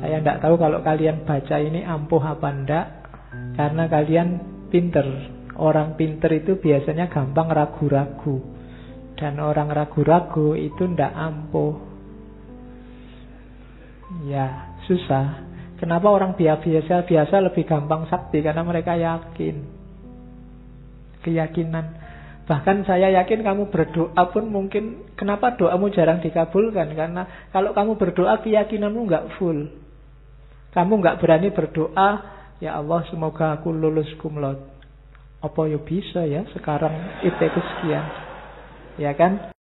Saya tidak tahu kalau kalian baca ini ampuh apa enggak, karena kalian pinter. Orang pinter itu biasanya gampang ragu-ragu, dan orang ragu-ragu itu tidak ampuh. Ya, susah. Kenapa orang biasa lebih gampang sakti? Karena mereka yakin. Keyakinan. Bahkan saya yakin kamu berdoa pun mungkin, kenapa doamu jarang dikabulkan? Karena kalau kamu berdoa keyakinanmu nggak full. Kamu nggak berani berdoa, ya Allah semoga aku lulus cum laude. Apa ya bisa ya sekarang IPK sekian, ya kan?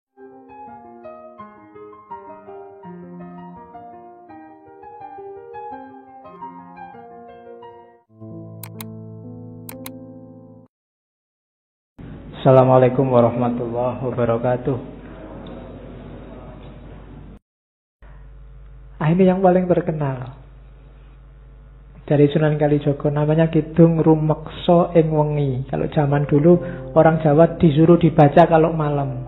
Assalamualaikum warahmatullahi wabarakatuh. Ini yang paling terkenal dari Sunan Kalijaga, namanya Kidung Rumeksa ing Wengi. Kalau zaman dulu orang Jawa disuruh dibaca kalau malam.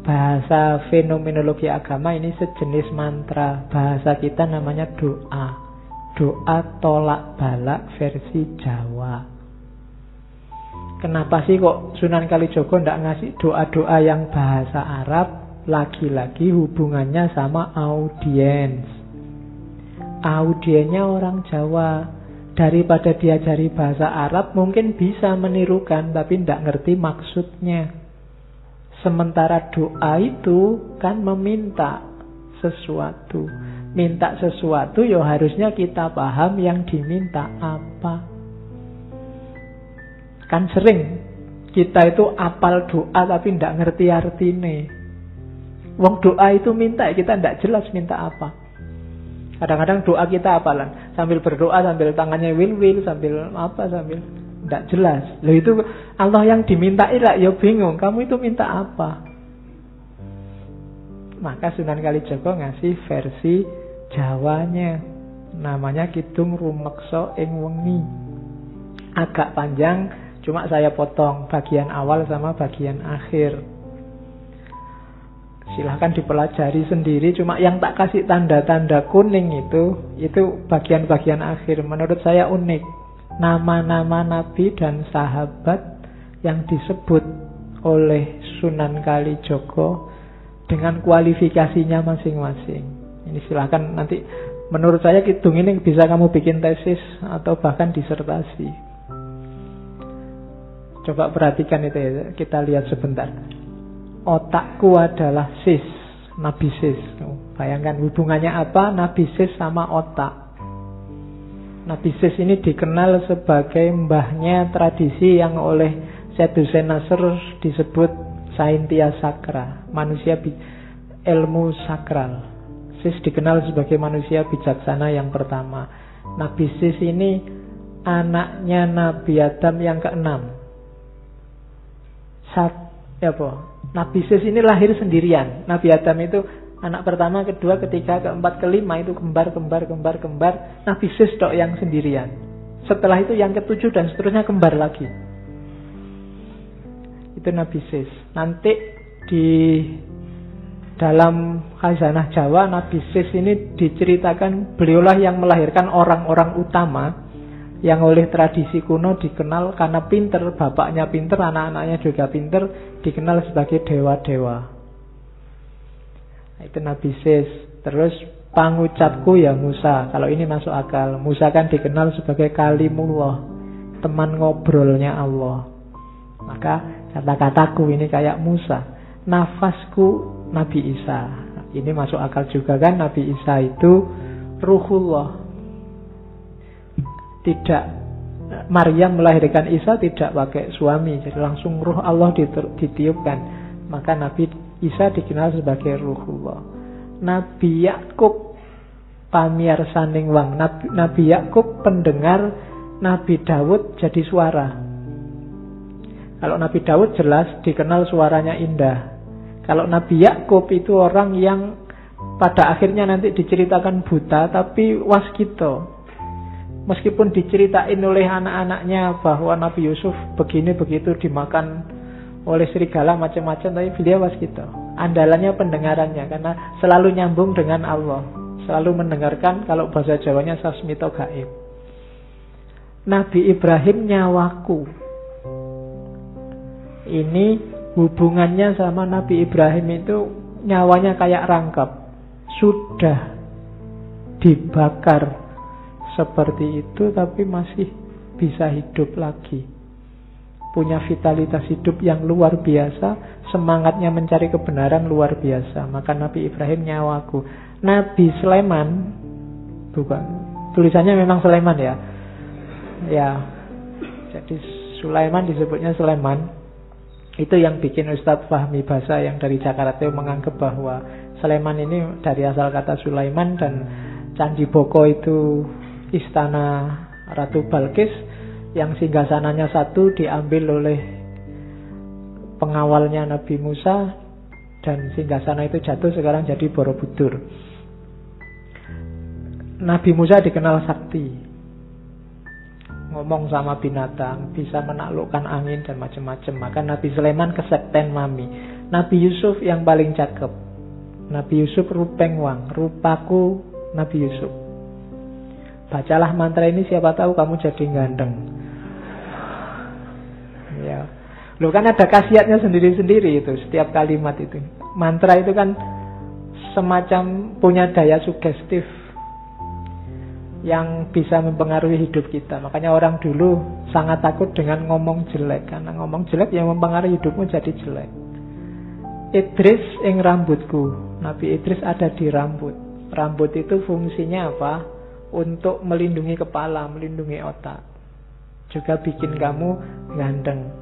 Bahasa fenomenologi agama ini sejenis mantra. Bahasa kita namanya doa. Doa tolak balak versi Jawa. Kenapa sih kok Sunan Kalijaga tidak ngasih doa-doa yang bahasa Arab? Lagi-lagi hubungannya sama audiens. Audiennya orang Jawa. Daripada diajari bahasa Arab mungkin bisa menirukan, tapi tidak ngerti maksudnya. Sementara doa itu kan meminta sesuatu. Minta sesuatu ya harusnya kita paham yang diminta apa. Kan sering kita itu apal doa tapi tidak ngerti artinya. Wong doa itu minta, kita tidak jelas minta apa. Kadang-kadang doa kita apalan, sambil berdoa, sambil tangannya wil-wil, sambil apa, sambil tidak jelas. Loh itu Allah yang dimintai lah, ya bingung, kamu itu minta apa? Maka Sunan Kalijaga ngasih versi Jawanya, namanya Kidung Rumeksa ing Wengi. Agak panjang, cuma saya potong bagian awal sama bagian akhir. Silahkan dipelajari sendiri. Cuma yang tak kasih tanda-tanda kuning itu bagian-bagian akhir. Menurut saya unik. Nama-nama nabi dan sahabat yang disebut oleh Sunan Kalijaga dengan kualifikasinya masing-masing. Ini silahkan nanti, menurut saya kidung ini bisa kamu bikin tesis atau bahkan disertasi. Coba perhatikan itu ya. Kita lihat sebentar. Otakku adalah sis, Nabi Sis. Bayangkan hubungannya apa Nabi Sis sama otak. Nabi Sis ini dikenal sebagai mbahnya tradisi yang oleh Syed Hussein Nasr disebut Saintia Sakra, manusia ilmu sakral. Sis dikenal sebagai manusia bijaksana yang pertama. Nabi Sis ini anaknya Nabi Adam yang keenam. Nabi Sis ini lahir sendirian. Nabi Adam itu anak pertama, kedua, ketiga, keempat, kelima itu kembar. Nabi Sis tok yang sendirian. Setelah itu yang ketujuh dan seterusnya kembar lagi. Itu Nabi Sis. Nanti di dalam khazanah Jawa, Nabi Sis ini diceritakan beliaulah yang melahirkan orang-orang utama yang oleh tradisi kuno dikenal karena pinter, bapaknya pinter, anak-anaknya juga pinter, dikenal sebagai dewa-dewa. Nah, itu Nabi Sis. Terus pangucapku ya Musa. Kalau ini masuk akal. Musa kan dikenal sebagai kalimullah, teman ngobrolnya Allah. Maka kata-kataku ini kayak Musa. Nafasku Nabi Isa. Ini masuk akal juga kan, Nabi Isa itu ruhullah. Tidak, Maryam melahirkan Isa tidak pakai suami, jadi langsung ruh Allah ditiupkan. Maka Nabi Isa dikenal sebagai ruhullah. Nabi Yakub pamiarsaning wang. Nabi Yakub pendengar, Nabi Daud jadi suara. Kalau Nabi Daud jelas dikenal suaranya indah. Kalau Nabi Yakub itu orang yang pada akhirnya nanti diceritakan buta tapi waskito. Meskipun diceritain oleh anak-anaknya bahwa Nabi Yusuf begini begitu dimakan oleh serigala macam-macam, tapi beliau waskito. andalannya pendengarannya, karena selalu nyambung dengan Allah, selalu mendengarkan, kalau bahasa Jawanya sasmito gaib. Nabi Ibrahim nyawaku. Ini hubungannya sama Nabi Ibrahim itu nyawanya kayak rangkap, sudah dibakar seperti itu tapi masih bisa hidup lagi, punya vitalitas hidup yang luar biasa, semangatnya mencari kebenaran luar biasa. Maka Nabi Ibrahim nyawaku. Nabi Sulaiman, bukan, tulisannya memang Sulaiman ya. Ya, jadi Sulaiman disebutnya Sulaiman. Itu yang bikin Ustadz Fahmi Basa yang dari Jakarta itu menganggap bahwa Sulaiman ini dari asal kata Sulaiman, dan Candi Boko itu istana Ratu Balkis yang singgasananya satu diambil oleh pengawalnya Nabi Musa, dan singgasana itu jatuh sekarang jadi Borobudur. Nabi Musa dikenal sakti, ngomong sama binatang, bisa menaklukkan angin dan macam-macam. Maka Nabi Sulaiman kesekten mami. Nabi Yusuf yang paling cakep. Nabi Yusuf rupeng wang, rupaku Nabi Yusuf. Bacalah mantra ini, siapa tahu kamu jadi ganteng. Ya, loh kan ada khasiatnya sendiri-sendiri itu setiap kalimat itu. Mantra itu kan semacam punya daya sugestif yang bisa mempengaruhi hidup kita. Makanya orang dulu sangat takut dengan ngomong jelek, karena ngomong jelek yang mempengaruhi hidupmu jadi jelek. Idris ing rambutku. Nabi Idris ada di rambut. Rambut itu fungsinya apa? Untuk melindungi kepala, melindungi otak, juga bikin kamu ganteng.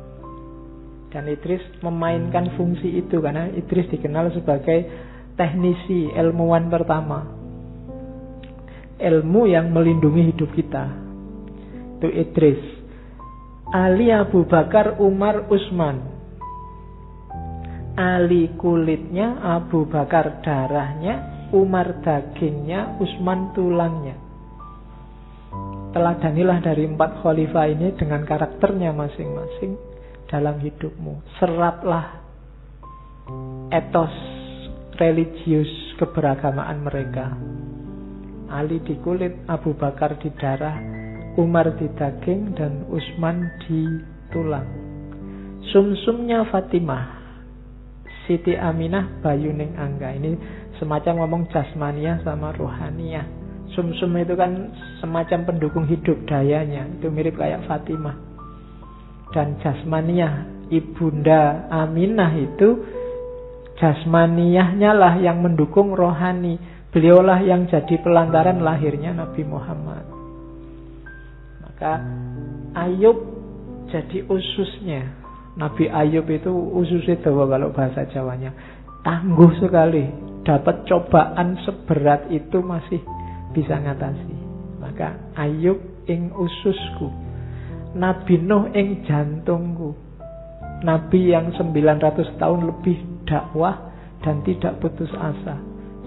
Dan Idris memainkan fungsi itu, karena Idris dikenal sebagai teknisi, ilmuwan pertama, ilmu yang melindungi hidup kita. Itu Idris. Ali, Abu Bakar, Umar, Utsman. Ali kulitnya, Abu Bakar darahnya, Umar dagingnya, Utsman tulangnya. Teladanilah dari 4 khalifah ini dengan karakternya masing-masing dalam hidupmu. Seraplah etos religius keberagamaan mereka. Ali di kulit, Abu Bakar di darah, Umar di daging, dan Utsman di tulang. Sumsumnya Fatimah, Siti Aminah, Bayuning Angga. Ini semacam ngomong jasmaniah sama rohaniah. Sumsum itu kan semacam pendukung hidup, dayanya. Itu mirip kayak Fatimah. Dan jasmaniah, Ibunda Aminah itu jasmaniahnya lah yang mendukung rohani. Beliaulah yang jadi pelantaran lahirnya Nabi Muhammad. Maka Ayub jadi ususnya. Nabi Ayub itu ususnya dawa kalau bahasa Jawanya. Tangguh sekali. Dapat cobaan seberat itu masih bisa ngatasi. Maka Ayub ing ususku. Nabi Nuh ing jantungku. Nabi yang 900 tahun lebih dakwah dan tidak putus asa,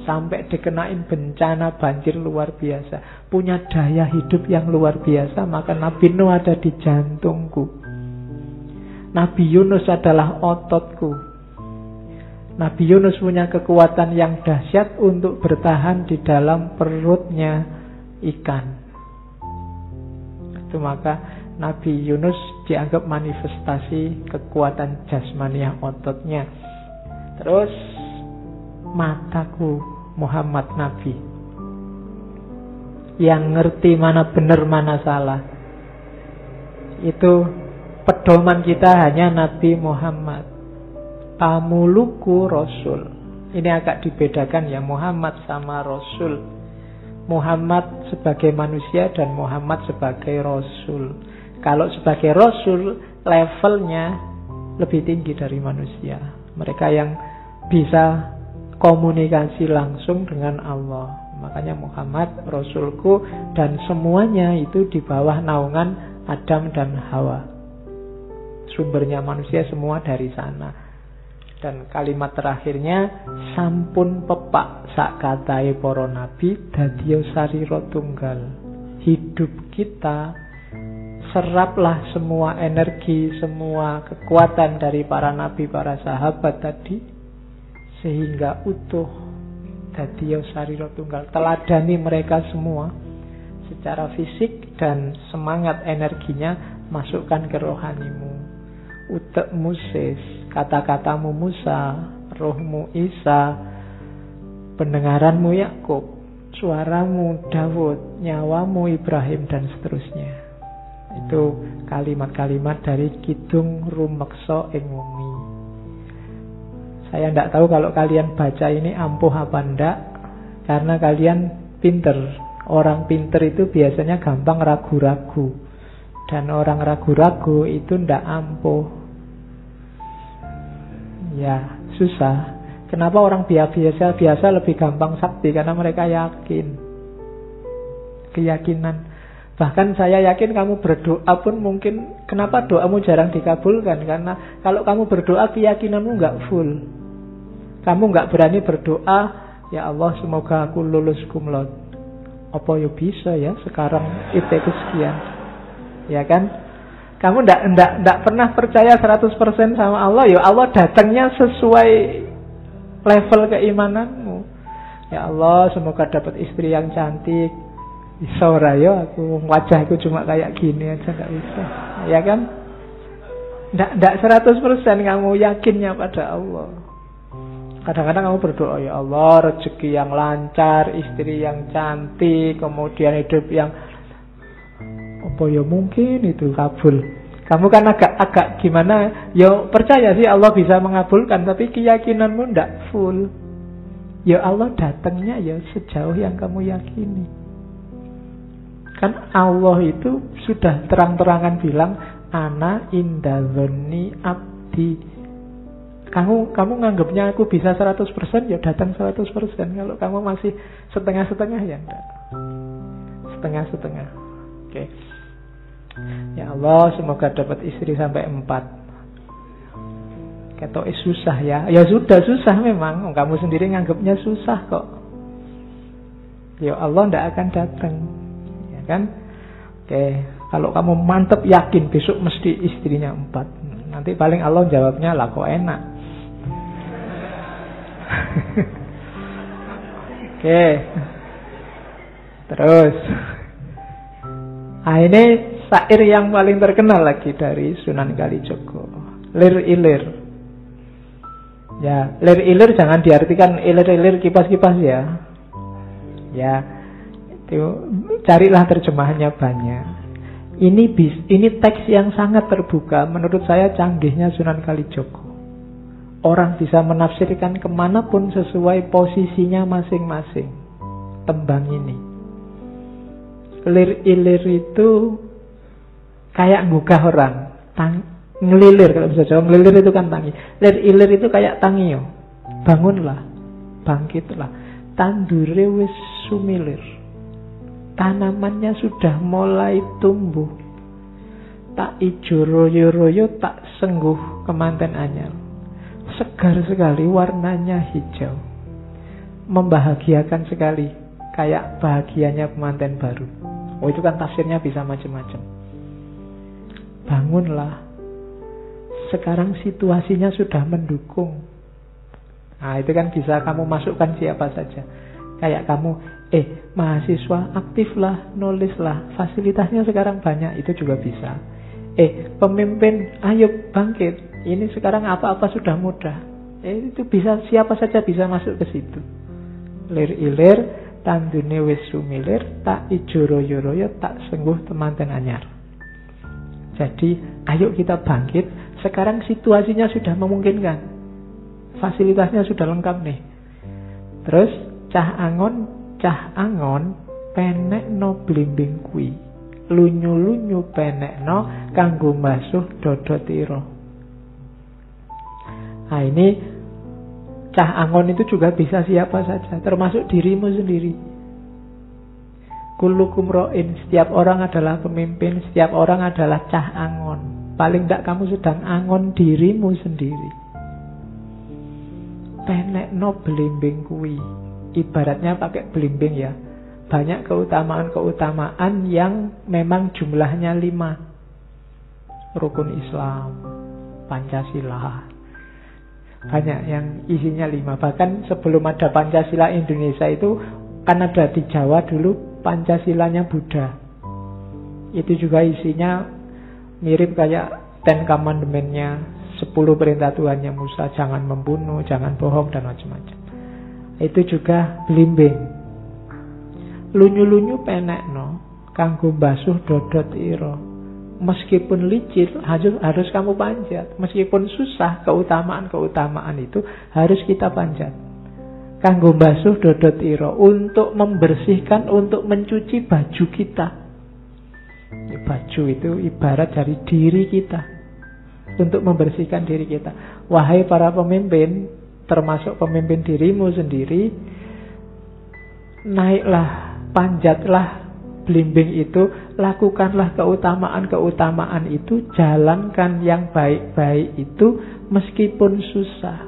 sampai dikenain bencana banjir luar biasa, punya daya hidup yang luar biasa. Maka Nabi Nuh ada di jantungku. Nabi Yunus adalah ototku. Nabi Yunus punya kekuatan yang dahsyat untuk bertahan di dalam perutnya ikan. Itu maka Nabi Yunus dianggap manifestasi kekuatan jasmaniah ototnya. Terus mataku Muhammad Nabi, yang ngerti mana benar mana salah. Itu pedoman kita hanya Nabi Muhammad. Pamuluku Rasul. Ini agak dibedakan ya, Muhammad sama Rasul. Muhammad sebagai manusia dan Muhammad sebagai Rasul. Kalau sebagai Rasul levelnya lebih tinggi dari manusia. Mereka yang bisa komunikasi langsung dengan Allah. Makanya Muhammad Rasulku, dan semuanya itu di bawah naungan Adam dan Hawa. Sumbernya manusia semua dari sana. Dan kalimat terakhirnya, sampun pepak sak katai para nabi dadiya sarira tunggal. Hidup kita, seraplah semua energi, semua kekuatan dari para nabi, para sahabat tadi, sehingga utuh dadi sarira tunggal. Teladani mereka semua secara fisik dan semangat energinya masukkan ke rohanimu. Utekmu Sis, kata-katamu Musa, rohmu Isa, pendengaranmu Yakub, suaramu Daud, nyawamu Ibrahim, dan seterusnya. Itu kalimat-kalimat dari Kidung Rumeksa ing Wengi. Saya tidak tahu kalau kalian baca ini ampuh apa enggak, karena kalian pinter. Orang pinter itu biasanya gampang ragu-ragu, dan orang ragu-ragu itu ndak ampuh. Ya, susah. Kenapa orang biasa lebih gampang sakti? Karena mereka yakin. Keyakinan. Bahkan saya yakin kamu berdoa pun mungkin, kenapa doamu jarang dikabulkan? Karena kalau kamu berdoa keyakinanmu nggak full. Kamu nggak berani berdoa, ya Allah semoga aku lulus cum laude. Apa ya bisa ya sekarang IP ku sekian. Ya kan? Kamu ndak pernah percaya 100% sama Allah, ya Allah datangnya sesuai level keimananmu. Ya Allah semoga dapat istri yang cantik. Bisa ora ya aku wajahku cuma kayak gini aja nggak bisa. Ya kan? Ndak 100% kamu yakinnya pada Allah. Kadang-kadang kamu berdoa, ya Allah rezeki yang lancar, istri yang cantik, kemudian hidup yang apa ya mungkin itu kabul. Kamu kan agak gimana? Ya percaya sih Allah bisa mengabulkan, tapi keyakinanmu ndak full. Ya Allah datangnya ya sejauh yang kamu yakini. Kan Allah itu sudah terang-terangan bilang, ana inda dzanni abdi. Kamu nganggapnya aku bisa 100%, ya datang 100%. Kalau kamu masih setengah-setengah, ya enggak. Setengah-setengah. Oke. Ya Allah semoga dapat istri sampai 4. Ketok susah ya. Ya sudah susah memang. Kamu sendiri nganggapnya susah kok. Ya Allah enggak akan datang. Ya kan? Oke. Kalau kamu mantep yakin besok mesti istrinya 4. Nanti paling Allah jawabnya lah kok enak. Oke. Terus ini syair yang paling terkenal lagi dari Sunan Kalijaga, Lir Ilir. Ya, lir ilir jangan diartikan ilir-ilir kipas-kipas ya. Ya, itu carilah terjemahannya banyak. Ini teks yang sangat terbuka. Menurut saya canggihnya Sunan Kalijaga. Orang bisa menafsirkan kemanapun sesuai posisinya masing-masing tembang ini. Lir ilir itu kayak nggugah orang, ngelilir kalau bisa jawab. Ngelilir itu kan tangi. Lir ilir itu kayak tangi yo. Bangunlah, bangkitlah. Tandure wis sumilir. Tanamannya sudah mulai tumbuh. Tak ijo royo-royo, tak sengguh kemanten anyar. Segar sekali, warnanya hijau. Membahagiakan sekali, kayak bahagianya pengantin baru. Oh itu kan tafsirnya bisa macam-macam. Bangunlah. Sekarang situasinya sudah mendukung. Nah itu kan bisa kamu masukkan siapa saja. Kayak kamu, mahasiswa aktiflah, nulislah. Fasilitasnya sekarang banyak, itu juga bisa. Pemimpin, ayo bangkit. Ini sekarang apa-apa sudah mudah. Itu bisa, siapa saja bisa masuk ke situ. Lir ilir, tandune wis sumilir, tak ijo royo-royo, tak sengguh temanten anyar. Jadi, ayo kita bangkit. Sekarang situasinya sudah memungkinkan. Fasilitasnya sudah lengkap nih. Terus, cah angon, penek no blimbing kui. Lunyu-lunyu penek no, kanggo mbasuh dodo tiro. Nah ini cah angon itu juga bisa siapa saja, termasuk dirimu sendiri. Kullukum ro'in, setiap orang adalah pemimpin, setiap orang adalah cah angon. Paling tidak kamu sedang angon dirimu sendiri. Penek no belimbing kui, ibaratnya pakai belimbing ya. Banyak keutamaan-keutamaan yang memang jumlahnya 5. Rukun Islam, Pancasila, Banyak yang isinya 5. Bahkan sebelum ada Pancasila Indonesia itu kan ada di Jawa dulu Pancasilanya Buddha. Itu juga isinya mirip kayak Ten Commandment-nya, 10 perintah Tuhannya Musa, jangan membunuh, jangan bohong, dan macam-macam. Itu juga blimbing. Lunyu-lunyu penekno kanggo basuh dodot ira. Meskipun licin harus kamu panjat. Meskipun susah, keutamaan itu harus kita panjat. Kanggo basuh dodot ira, untuk membersihkan, untuk mencuci baju kita. Baju itu ibarat dari diri kita, untuk membersihkan diri kita. Wahai para pemimpin, termasuk pemimpin dirimu sendiri, naiklah, panjatlah blimbing itu, lakukanlah keutamaan-keutamaan itu, jalankan yang baik-baik itu meskipun susah.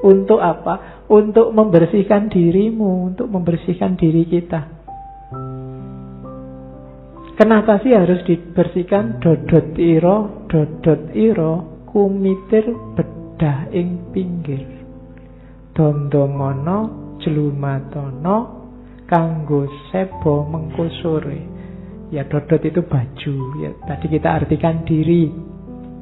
Untuk apa? Untuk membersihkan dirimu, untuk membersihkan diri kita. Kenapa sih harus dibersihkan? Dodot iro kumitir bedah ing pinggir. Dondomono jelumatono kanggo sebo mengko sore. Ya, dodot itu baju. Ya, tadi kita artikan diri.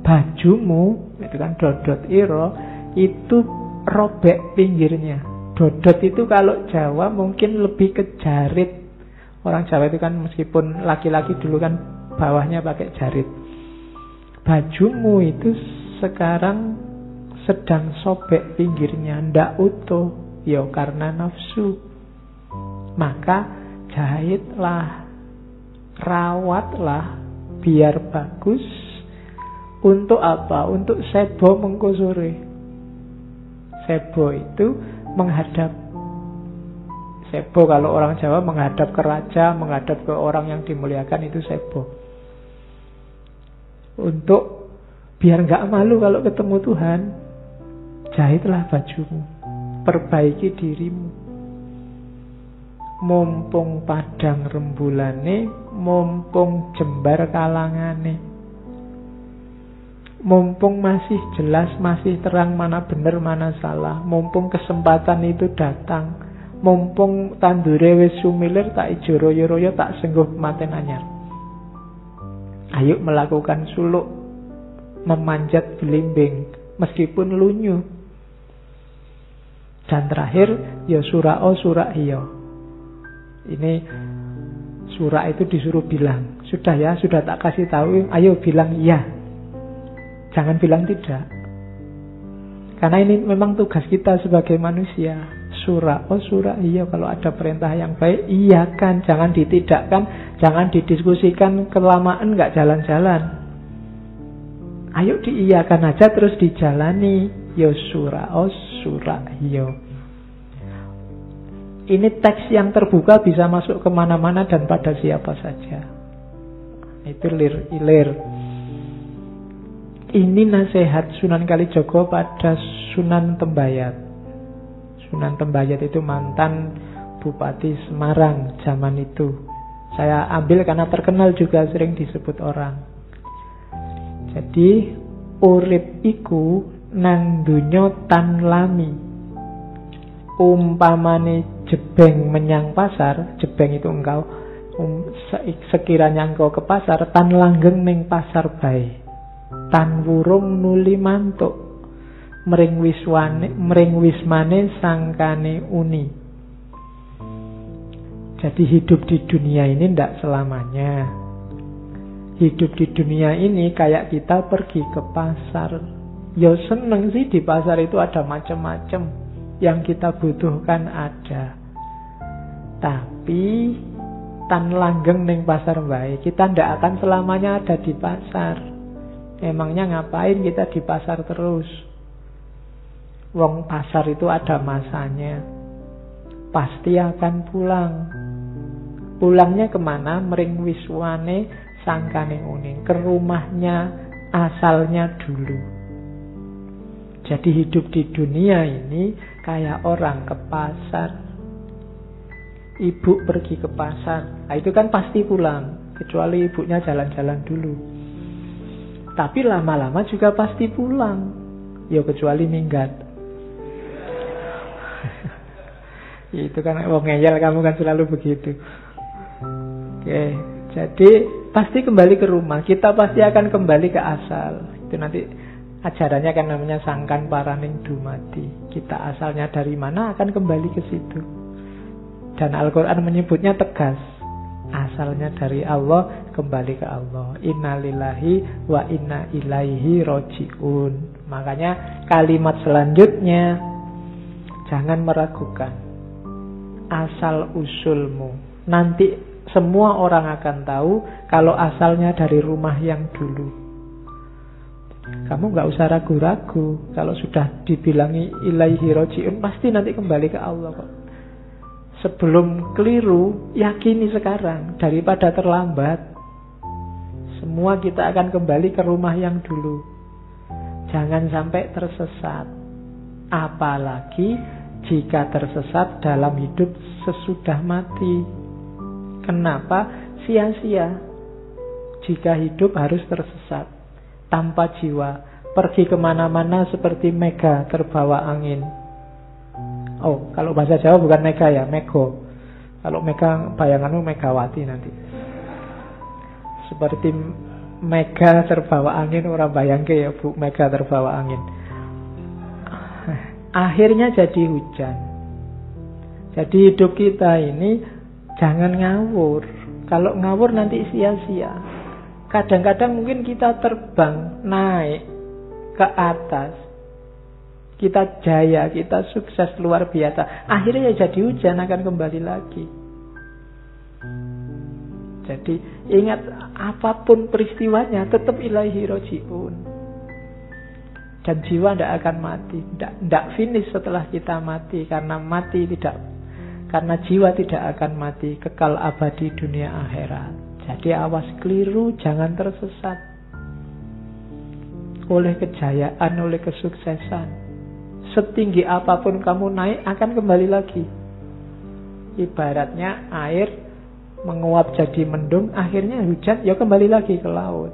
Bajumu itu kan dodot iro, itu robek pinggirnya. Dodot itu kalau Jawa mungkin lebih ke jarit. Orang Jawa itu kan meskipun laki-laki dulu kan bawahnya pakai jarit. Bajumu itu sekarang sedang sobek pinggirnya, ndak utuh. Ya karena nafsu. Maka jahitlah, rawatlah biar bagus. Untuk apa? Untuk sebo mengko sore. Sebo itu menghadap. Sebo kalau orang Jawa menghadap ke raja, menghadap ke orang yang dimuliakan, itu sebo. Untuk biar gak malu kalau ketemu Tuhan, jahitlah bajumu, perbaiki dirimu. Mumpung padang rembulane, mumpung jembar kalangane. Mumpung masih jelas, masih terang mana benar, mana salah. Mumpung kesempatan itu datang. Mumpung tandure wis sumilir, tak ijo royo-royo, tak sengguh maten anyar. Ayo melakukan suluk, memanjat blimbing, meskipun lunyu. Dan terakhir, ya sura'o sura'io. Ini surah itu disuruh bilang, sudah ya, sudah tak kasih tahu, ayo bilang iya. Jangan bilang tidak. Karena ini memang tugas kita sebagai manusia. Surah, oh surah, iya, kalau ada perintah yang baik, iya kan, jangan ditidakkan, jangan didiskusikan kelamaan, nggak jalan-jalan. Ayo diiyakan aja terus dijalani. Yo surah, oh surah, yo. Ini teks yang terbuka, bisa masuk kemana-mana dan pada siapa saja. Itu lir-ilir. Ini nasihat Sunan Kalijogo pada Sunan Tembayat. Sunan Tembayat itu mantan Bupati Semarang zaman itu. Saya ambil karena terkenal juga, sering disebut orang. Jadi urip iku nang dunyo tan lami. Umpamane jebeng menyang pasar, jebeng itu engkau, sekiranya engkau ke pasar, tan langgeng ning pasar bae. Tan wurung nuli mantuk. Mring wismane sangkane uni. Jadi hidup di dunia ini tidak selamanya. Hidup di dunia ini kayak kita pergi ke pasar. Ya seneng sih, di pasar itu ada macam-macam. Yang kita butuhkan ada. Tapi tan langgeng ning pasar bae, kita ndak akan selamanya ada di pasar. Emangnya ngapain kita di pasar terus? Wong pasar itu ada masanya. Pasti akan pulang. Pulangnya kemana? Mring wiswane sangkane uning, ke rumahnya asalnya dulu. Jadi hidup di dunia ini kayak orang ke pasar. Ibu pergi ke pasar, nah, itu kan pasti pulang, kecuali ibunya jalan-jalan dulu. Tapi lama-lama juga pasti pulang. Ya kecuali minggat. Itu kan wong ngeyel, kamu kan selalu begitu. Oke, jadi pasti kembali ke rumah. Kita pasti akan kembali ke asal. Itu nanti ajarannya kan namanya sangkan paraning dumadi. Kita asalnya dari mana akan kembali ke situ. Dan Al-Quran menyebutnya tegas. Asalnya dari Allah, kembali ke Allah. Inna lillahi wa inna ilaihi roji'un. Makanya kalimat selanjutnya, jangan meragukan asal usulmu. Nanti semua orang akan tahu kalau asalnya dari rumah yang dulu. Kamu gak usah ragu-ragu. Kalau sudah dibilangi ilaihi roji'un, pasti nanti kembali ke Allah kok. Sebelum keliru, yakini sekarang daripada terlambat. Semua kita akan kembali ke rumah yang dulu. Jangan sampai tersesat. Apalagi jika tersesat dalam hidup sesudah mati. Kenapa? Sia-sia jika hidup harus tersesat tanpa jiwa, pergi kemana-mana seperti mega terbawa angin. Oh, kalau bahasa Jawa bukan mega ya, mego. Kalau mega, bayanganmu Megawati nanti. Seperti mega terbawa angin, orang bayangke ya Bu, mega terbawa angin. Akhirnya jadi hujan. Jadi hidup kita ini jangan ngawur. Kalau ngawur nanti sia-sia. Kadang-kadang mungkin kita terbang, naik ke atas, kita jaya, kita sukses luar biasa. Akhirnya ya jadi hujan, akan kembali lagi. Jadi ingat, apapun peristiwanya tetap ilaihi roji'un. Dan jiwa tidak akan mati, tidak finish setelah kita mati. Karena jiwa tidak akan mati, kekal abadi dunia akhirat. Jadi awas keliru, jangan tersesat oleh kejayaan, oleh kesuksesan. Setinggi apapun kamu naik, akan kembali lagi. Ibaratnya air menguap jadi mendung, akhirnya hujan, ya kembali lagi ke laut.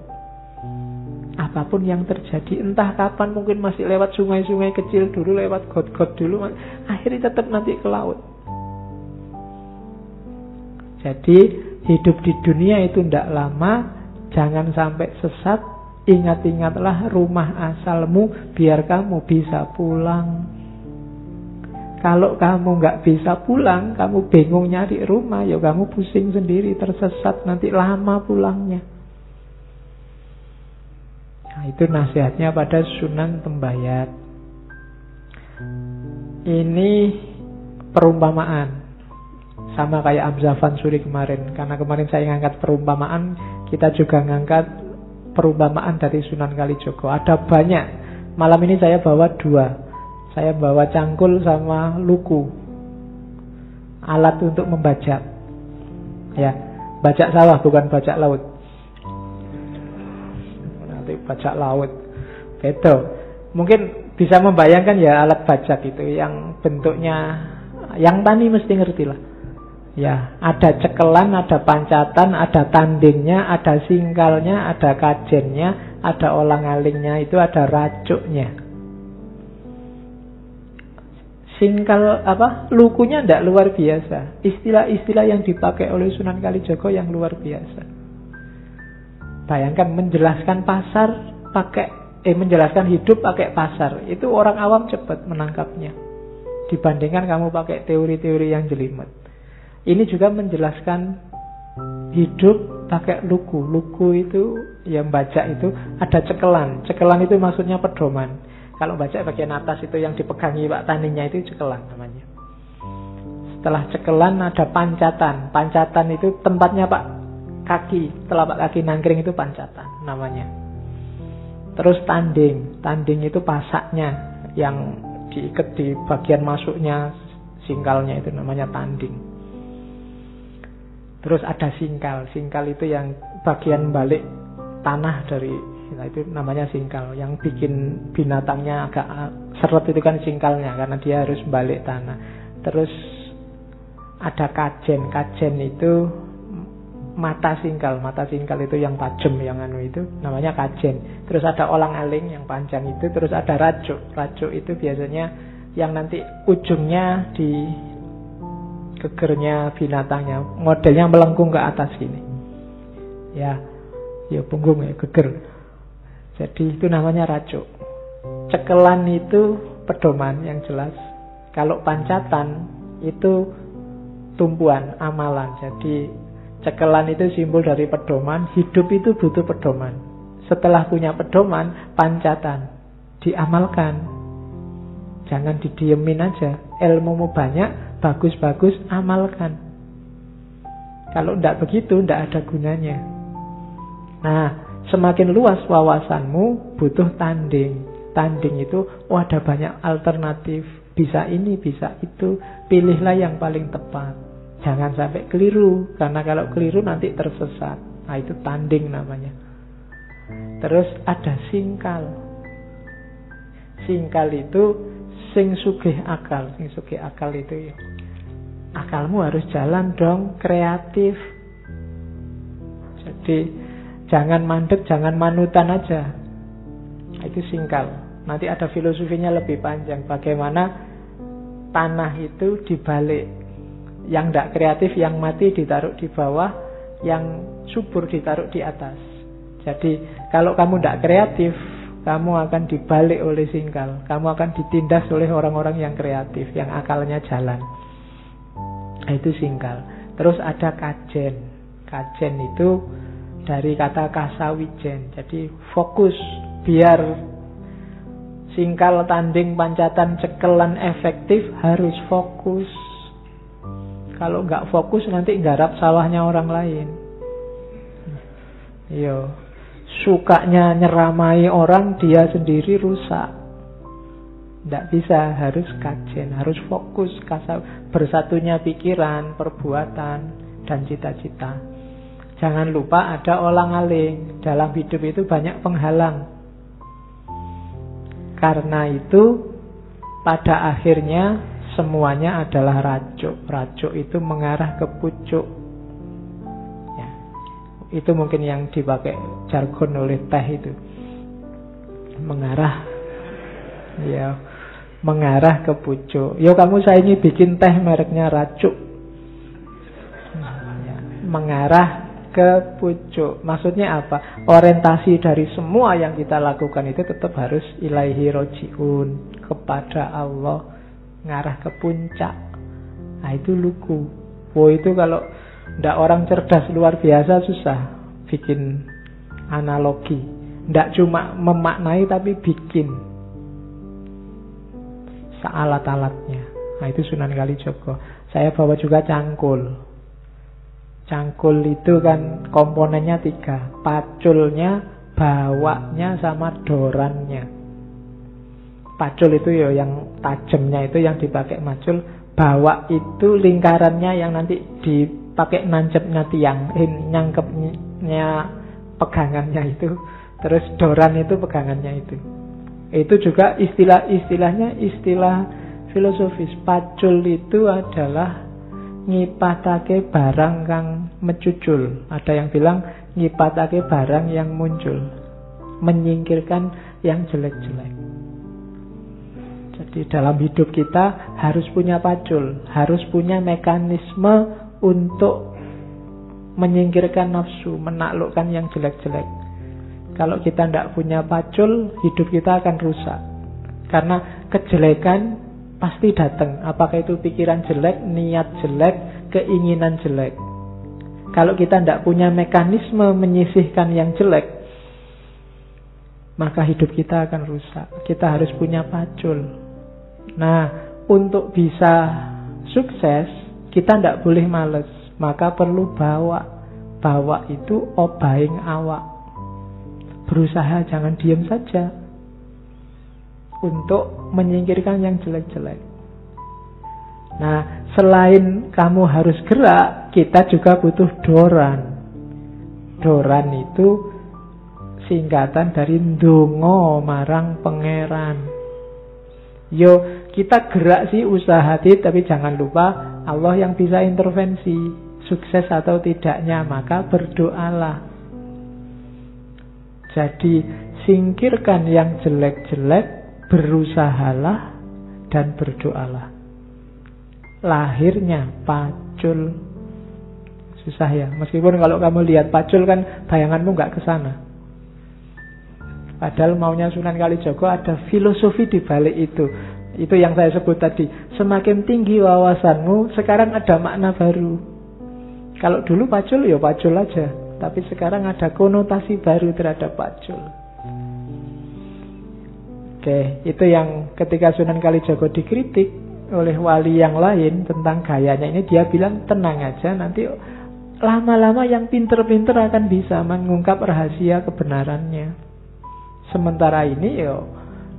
Apapun yang terjadi, entah kapan, mungkin masih lewat sungai-sungai kecil dulu, lewat got-got dulu, akhirnya tetap nanti ke laut. Jadi hidup di dunia itu tidak lama, jangan sampai sesat. Ingat-ingatlah rumah asalmu, biar kamu bisa pulang. Kalau kamu nggak bisa pulang, kamu bingung nyari rumah, ya kamu pusing sendiri, tersesat, nanti lama pulangnya. Nah, itu nasihatnya pada Sunan Tembayat. Ini perumpamaan, sama kayak Hamzah Fansuri kemarin. Karena kemarin saya ngangkat perumpamaan, kita juga ngangkat perumpamaan dari Sunan Kalijogo. Ada banyak. Malam ini saya bawa 2. Saya bawa cangkul sama luku, alat untuk membajak. Ya, bajak sawah bukan bajak laut. Nanti bajak laut. Betul. Mungkin bisa membayangkan ya alat bajak itu yang bentuknya, yang tani mesti ngerti lah. Ya, ada cekelan, ada pancatan, ada tandingnya, ada singkalnya, ada kajennya, ada olang-alingnya, itu ada racuknya. Singkal lukunya tidak luar biasa. Istilah-istilah yang dipakai oleh Sunan Kalijogo yang luar biasa. Bayangkan menjelaskan pasar menjelaskan hidup pakai pasar. Itu orang awam cepat menangkapnya. Dibandingkan kamu pakai teori-teori yang jelimet. Ini juga menjelaskan hidup pakai luku. Luku itu yang baca itu ada cekelan. Cekelan itu maksudnya pedoman. Kalau baca bagian atas itu yang dipegangi Pak Taninya itu cekelan namanya. Setelah cekelan ada pancatan. Pancatan itu tempatnya Pak kaki. Telapak kaki nangkring itu pancatan namanya. Terus tanding. Tanding itu pasaknya yang diikat di bagian masuknya singkalnya itu namanya tanding. Terus ada singkal. Singkal itu yang bagian balik tanah dari, nah itu namanya singkal. Yang bikin binatangnya agak seret itu kan singkalnya, karena dia harus balik tanah. Terus ada kajen. Kajen itu mata singkal. Mata singkal itu yang tajam, yang itu namanya kajen. Terus ada olang-aling yang panjang itu. Terus ada racuk. Racuk itu biasanya yang nanti ujungnya Gegernya binatangnya, modelnya melengkung ke atas gini. Ya punggung ya, geger. Jadi itu namanya racuk. Cekelan itu pedoman yang jelas. Kalau pancatan itu tumpuan, amalan. Jadi cekelan itu simbol dari pedoman. Hidup itu butuh pedoman. Setelah punya pedoman, pancatan, diamalkan. Jangan didiemin aja. Ilmumu banyak, bagus-bagus, amalkan. Kalau tidak begitu, tidak ada gunanya. Nah, semakin luas wawasanmu, butuh tanding. Tanding itu, ada banyak alternatif. Bisa ini, bisa itu. Pilihlah yang paling tepat. Jangan sampai keliru. Karena kalau keliru nanti tersesat. Nah, itu tanding namanya. Terus ada singkal. Singkal itu sing sugih akal. Sing sugih akal itu ya, akalmu harus jalan dong, kreatif. Jadi jangan mandek, jangan manutan aja. Itu singkal. Nanti ada filosofinya lebih panjang. Bagaimana tanah itu dibalik. Yang tidak kreatif, yang mati ditaruh di bawah, yang subur ditaruh di atas. Jadi kalau kamu tidak kreatif, kamu akan dibalik oleh singkal. Kamu akan ditindas oleh orang-orang yang kreatif, yang akalnya jalan. Itu singkal. Terus ada kajen. Kajen itu dari kata kasawijen. Jadi fokus. Biar singkal, tanding, pancatan, cekelan efektif, harus fokus. Kalau nggak fokus nanti nggarap sawahnya orang lain. Iya. Sukanya nyeramai orang, dia sendiri rusak. Tidak bisa, harus kajen, harus fokus, bersatunya pikiran, perbuatan, dan cita-cita. Jangan lupa ada olang-aling. Dalam hidup itu banyak penghalang. Karena itu, pada akhirnya semuanya adalah racuk. Racuk itu mengarah ke pucuk. Itu mungkin yang dipakai jargon oleh teh itu. Mengarah ke pucuk. Yo kamu saya ini bikin teh mereknya racuk. Mengarah ke pucuk. Maksudnya apa? Orientasi dari semua yang kita lakukan itu tetap harus ilaihi rojiun, kepada Allah, ngarah ke puncak. Nah itu lugu. Itu kalau ndak orang cerdas luar biasa susah bikin analogi. Ndak cuma memaknai tapi bikin sealat-alatnya. Nah itu Sunan Kalijaga. Saya bawa juga cangkul. Cangkul itu kan komponennya 3. Paculnya, bawaknya, sama dorannya. Pacul itu ya yang tajamnya itu yang dipakai macul. Bawak itu lingkarannya yang nanti dipakai nancepnya tiang, nyangkepnya pegangannya itu. Terus doran itu pegangannya itu. Itu juga istilahnya istilah filosofis. Pacul itu adalah ngipatake barang kang mecucul. Ada yang bilang ngipatake barang yang muncul, menyingkirkan yang jelek-jelek. Jadi dalam hidup kita harus punya pacul, harus punya mekanisme untuk menyingkirkan nafsu, menaklukkan yang jelek-jelek. Kalau kita tidak punya pacul, hidup kita akan rusak. Karena kejelekan pasti datang. Apakah itu pikiran jelek, niat jelek, keinginan jelek. Kalau kita tidak punya mekanisme menyisihkan yang jelek, maka hidup kita akan rusak. Kita harus punya pacul. Nah, untuk bisa sukses, kita tidak boleh males. Maka perlu bawa. Bawa itu obahing awak. Berusaha, jangan diam saja. Untuk menyingkirkan yang jelek-jelek. Nah, selain kamu harus gerak, kita juga butuh doran. Doran itu singkatan dari ndonga marang pangeran. Yo, kita gerak sih, usaha tapi jangan lupa Allah yang bisa intervensi sukses atau tidaknya, maka berdoalah. Jadi singkirkan yang jelek-jelek, berusahalah dan berdoalah. lahirnya Pacul. Susah ya, meskipun kalau kamu lihat Pacul kan bayanganmu nggak ke sana. Padahal maunya Sunan Kalijaga ada filosofi di balik itu. Itu yang saya sebut tadi. Semakin tinggi wawasanmu, sekarang ada makna baru. Kalau dulu Pacul ya Pacul aja, tapi sekarang ada konotasi baru terhadap Pacul. Oke, itu yang ketika Sunan Kalijaga dikritik oleh wali yang lain tentang gayanya ini, dia bilang tenang aja, nanti lama-lama yang pinter-pinter akan bisa mengungkap rahasia kebenarannya. Sementara ini ya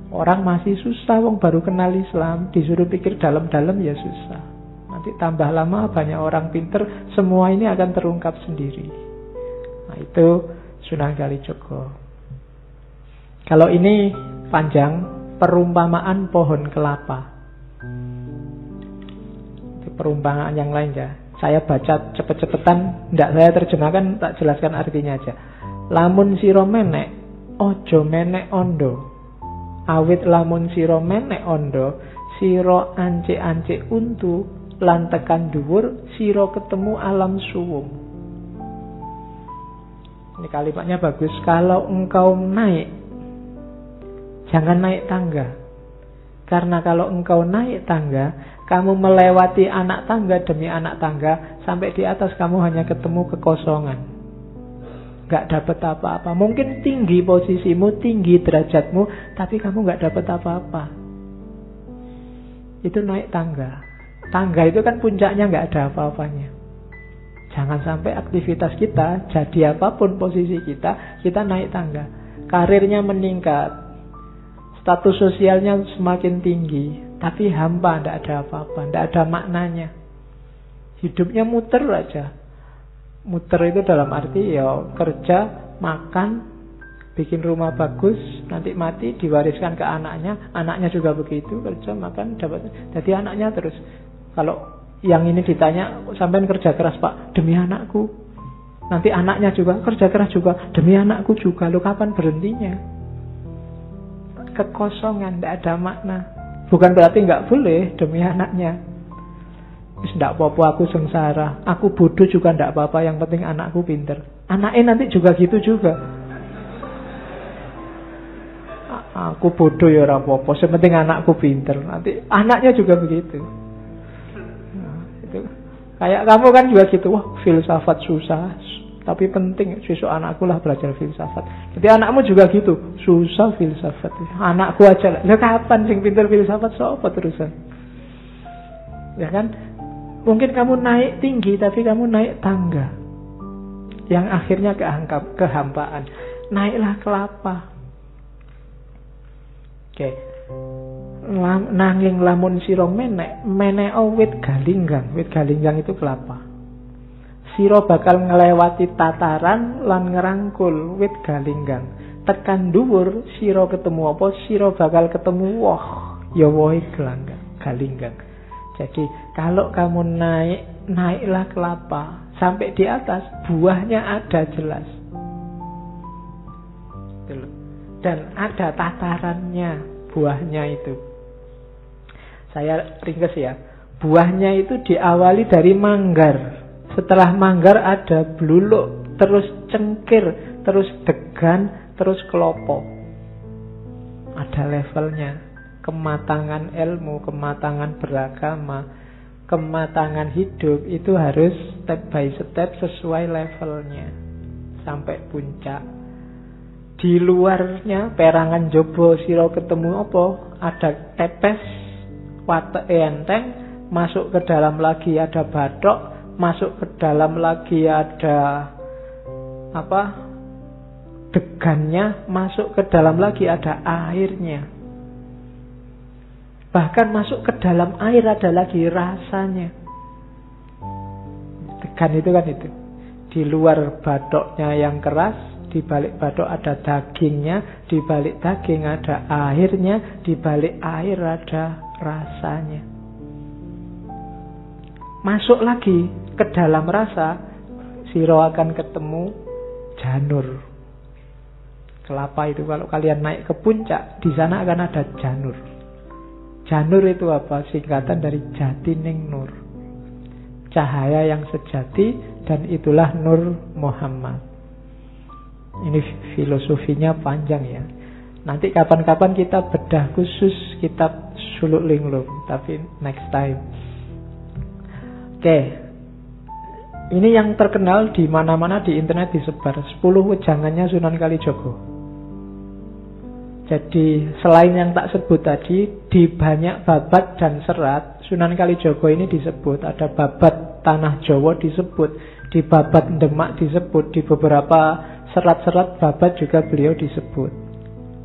orang masih susah, wong baru kenal Islam, disuruh pikir dalam-dalam ya susah. Nanti tambah lama banyak orang pinter, semua ini akan terungkap sendiri. Nah itu Sunan Kalijaga. Kalau ini panjang, perumpamaan pohon kelapa. Itu perumpamaan yang lain ya. Saya baca cepet-cepetan, tidak saya terjemahkan, tak jelaskan artinya aja. Lamun siro menek, ojo menek ondo. Awit lamun siro menek ondo, siro ance-ance untu, lan tekan dhuwur, siro ketemu alam suwung. Ini kalimatnya bagus. Kalau engkau naik, jangan naik tangga. Karena kalau engkau naik tangga, kamu melewati anak tangga demi anak tangga, sampai di atas kamu hanya ketemu kekosongan. Gak dapat apa-apa. Mungkin tinggi posisimu, tinggi derajatmu, tapi kamu gak dapat apa-apa. Itu naik tangga. Tangga itu kan puncaknya gak ada apa-apanya. Jangan sampai aktivitas kita, jadi apapun posisi kita naik tangga. Karirnya meningkat, status sosialnya semakin tinggi, tapi hampa, tidak ada apa-apa, tidak ada maknanya. Hidupnya muter aja. Muter itu dalam arti ya kerja, makan, bikin rumah bagus, nanti mati diwariskan ke anaknya, anaknya juga begitu, kerja, makan, dapat. Jadi anaknya terus. Kalau yang ini ditanya, sampean kerja keras Pak, demi anakku. Nanti anaknya juga kerja keras juga, demi anakku juga. Lu kapan berhentinya? Kekosongan, tidak ada makna. Bukan berarti nggak boleh demi anaknya. Tidak apa-apa aku sengsara, aku bodoh juga tidak apa-apa, yang penting anakku pinter. Anaknya nanti juga gitu juga. Aku bodoh ya ora apa-apa, yang penting anakku pinter. Nanti anaknya juga begitu. Nah, itu. Kayak kamu kan juga gitu, wah filsafat susah, tapi penting, besok anakku lah belajar filsafat. Jadi anakmu juga gitu, susah filsafat. Anakku aja lah. Lah kapan sing pinter filsafat sapa terusan? Ya kan? Mungkin kamu naik tinggi, tapi kamu naik tangga yang akhirnya kehampaan. Naiklah kelapa. Oke. Nanging lamun sira menek wit galinggang. Wit galinggang itu kelapa. Sira bakal ngelewati tataran lan ngerangkul wit galinggang. Tekan dhuwur sira ketemu apa? Sira bakal ketemu woh. Ya wohe galinggang. Jadi kalau kamu naiklah kelapa sampai di atas, buahnya ada jelas. Dan ada tatarannya buahnya itu. Saya ringkas ya. Buahnya itu diawali dari manggar. Setelah manggar ada bluluk, terus cengkir, terus degan, terus kelopo. Ada levelnya. Kematangan ilmu, kematangan beragama, kematangan hidup itu harus step by step sesuai levelnya sampai puncak. Di luarnya perangan jobo siro ketemu apa? Ada tepes, wateke enteng, masuk ke dalam lagi ada bathok, masuk ke dalam lagi ada apa? Degannya, masuk ke dalam lagi ada airnya. Bahkan masuk ke dalam air ada lagi rasanya. Degan itu kan itu. Di luar bathoknya yang keras, di balik bathok ada dagingnya, di balik daging ada airnya, di balik air ada rasanya. Masuk lagi ke dalam rasa, siro akan ketemu janur. Kelapa itu kalau kalian naik ke puncak, di sana akan ada janur. Janur itu apa? Singkatan dari Jatining Nur, cahaya yang sejati, dan itulah Nur Muhammad. Ini filosofinya panjang ya. Nanti kapan-kapan kita bedah khusus kitab Suluk Linglung, tapi next time. Oke. Ini yang terkenal di mana-mana di internet disebar, 10 wejangannya Sunan Kalijogo. Jadi selain yang tak sebut tadi, di banyak babat dan serat Sunan Kalijogo ini disebut. Ada babat Tanah Jawa disebut, di babat Demak disebut, di beberapa serat-serat babat juga beliau disebut.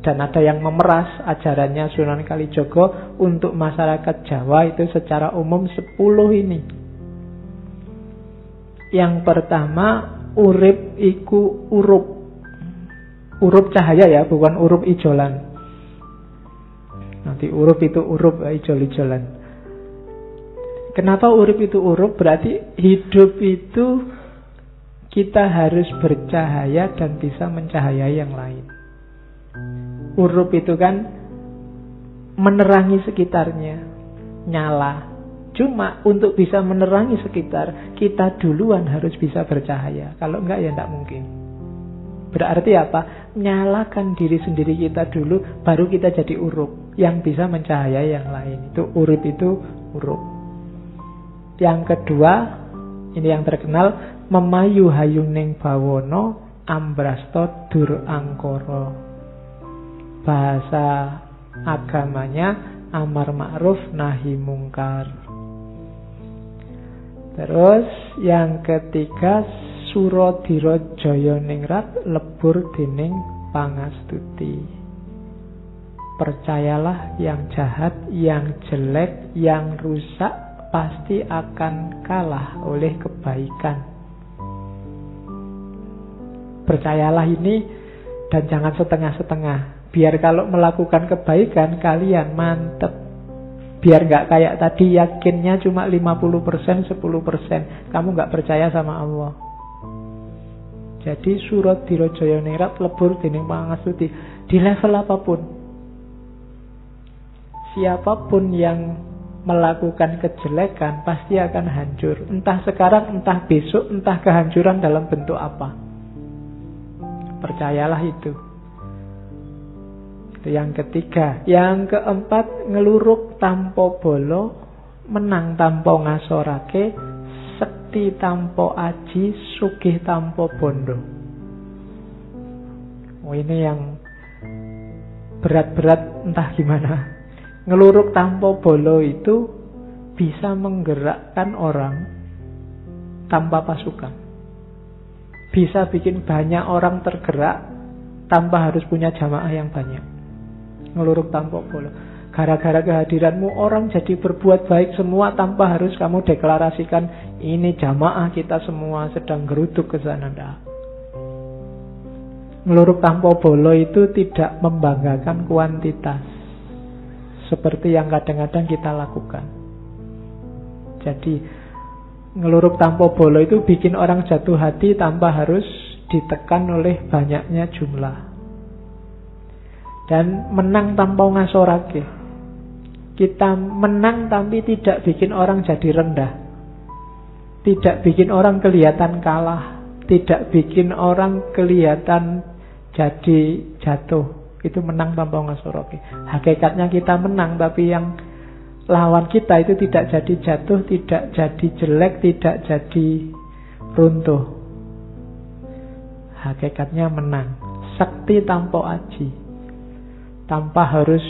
Dan ada yang memeras ajarannya Sunan Kalijogo untuk masyarakat Jawa itu secara umum 10 ini. Yang pertama, urip iku urup. Urup cahaya ya, bukan urup ijolan. Nanti urup itu urup, ijol-ijolan. Kenapa urip itu urup? Berarti hidup itu kita harus bercahaya dan bisa mencahayai yang lain. Urup itu kan menerangi sekitarnya, nyala. Cuma untuk bisa menerangi sekitar, kita duluan harus bisa bercahaya. Kalau enggak ya enggak mungkin. Berarti apa? Nyalakan diri sendiri kita dulu, baru kita jadi urup yang bisa mencahayai yang lain. Itu urip itu urup. Yang kedua, ini yang terkenal, memayu hayuning bawono ambrasto dur angkoro. Bahasa agamanya amar ma'ruf nahi mungkar. Terus yang ketiga, Suradira Jaya Ningrat lebur dening pangastuti. Percayalah yang jahat, yang jelek, yang rusak pasti akan kalah oleh kebaikan. Percayalah ini dan jangan setengah-setengah. Biar kalau melakukan kebaikan kalian mantep. Biar gak kayak tadi yakinnya cuma 50%, 10%. Kamu gak percaya sama Allah. Jadi Suradira Jaya Ningrat lebur dening pangastuti. Di level apapun, siapapun yang melakukan kejelekan pasti akan hancur. Entah sekarang, entah besok, entah kehancuran dalam bentuk apa. Percayalah itu. Itu yang ketiga. Yang keempat, ngeluruk tanpa bolo, menang tanpa ngasorake, sekti tanpa aji, sugih tanpa bondo. Oh, ini yang berat-berat entah gimana. Ngeluruk tanpa bolo itu bisa menggerakkan orang tanpa pasukan. Bisa bikin banyak orang tergerak tanpa harus punya jamaah yang banyak. Ngeluruk tanpa bolo. Gara-gara kehadiranmu orang jadi berbuat baik semua tanpa harus kamu deklarasikan ini jamaah kita semua sedang geruduk ke sana. Ngeluruk tanpa bolo itu tidak membanggakan kuantitas seperti yang kadang-kadang kita lakukan. Jadi ngeluruk tanpa bolo itu bikin orang jatuh hati tanpa harus ditekan oleh banyaknya jumlah. Dan menang tanpa ngasorake. Kita menang tapi tidak bikin orang jadi rendah. Tidak bikin orang kelihatan kalah. Tidak bikin orang kelihatan jadi jatuh. Itu menang tanpa ngasorake. Hakikatnya kita menang, tapi yang lawan kita itu tidak jadi jatuh, tidak jadi jelek, tidak jadi runtuh. Hakikatnya menang. Sakti tanpa aji. Tanpa harus